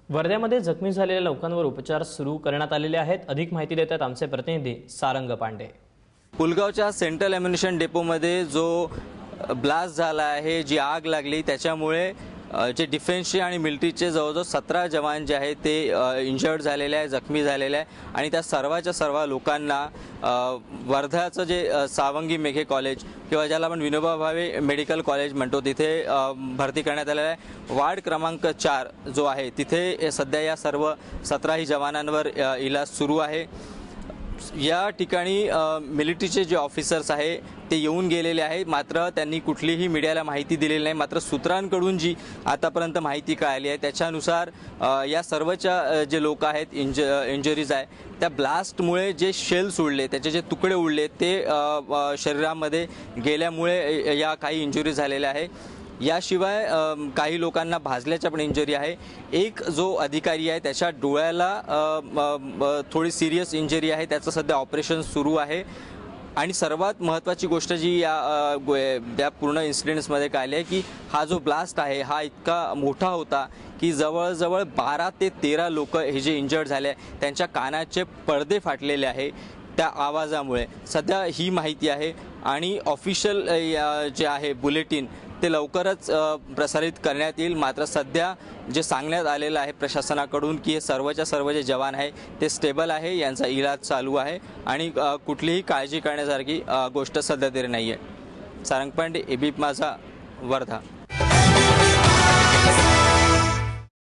वर्ध्यामध्ये जखमी झालेल्या लोकांवर उपचार सुरू करण्यात आलेले आहेत। अधिक माहिती देतात आमचे प्रतिनिधी सारंग पांडे। पुलगावच्या सेंट्रल एम्युनिशन डेपोमध्ये जो ब्लास्ट झाला आहे, जी आग लागली त्याच्यामुळे जे डिफेन्सचे आणि मिलिटरीचे जवळजवळ 17 जवान जे आहेत ते इंजर्ड झालेले आहे, जखमी झालेले आहे आणि त्या सर्वाच्या सर्व लोकांना वर्ध्याचं जे सावंगी मेघे कॉलेज किंवा ज्याला आपण विनोबा भावे मेडिकल कॉलेज म्हणतो तिथे भरती करण्यात आलेलं आहे। वार्ड क्रमांक 4 जो आहे तिथे सध्या या सर्व 17 जवानांवर इलाज सुरू आहे। या ठिकाणी मिलिटरीचे जे ऑफिसर्स आहे ते येऊन गेलेले आहेत, मात्र त्यांनी कुठलीही मीडियाला माहिती दिलेली नाही। मात्र सूत्रांकडून जी आतापर्यंत माहिती कळाली आहे त्याच्यानुसार या सर्वच्या जे लोक आहेत इंजरीज आहे त्या ब्लास्टमुळे जे शेल्स उडले, त्याचे जे तुकडे उडले ते शरीरामध्ये गेल्यामुळे या काही इंजुरी झालेल्या आहे। याशिवाय काही लोकांना भाजल्याच्या पण इंजरी आहे। एक जो अधिकारी आहे त्याच्या डोळ्याला थोडी सिरियस इंजरी आहे, त्याचं सध्या ऑपरेशन सुरू आहे। आणि सर्वात महत्त्वाची गोष्ट जी या पूर्ण इन्सिडेंट्समध्ये कळली आहे की हा जो ब्लास्ट आहे हा इतका मोठा होता की जवळजवळ 12 ते 13 लोक हे जे इंजर्ड झाले त्यांच्या कानाचे पडदे फाटलेले आहे त्या आवाजामुळे। सध्या ही माहिती आहे आणि ऑफिशियल जे आहे बुलेटिन ते लवकरच प्रसारित करण्यात येईल। मात्र सध्या जे सांगण्यात आलेलं आहे प्रशासनाकडून की हे सर्वच्या सर्व जे जवान आहे ते स्टेबल आहे, यांचा इलाज चालू आहे आणि कुठलीही काळजी करण्यासारखी गोष्ट सध्या तरी नाही आहे। सारंग पांडे, एबीपी माझा, वर्धा।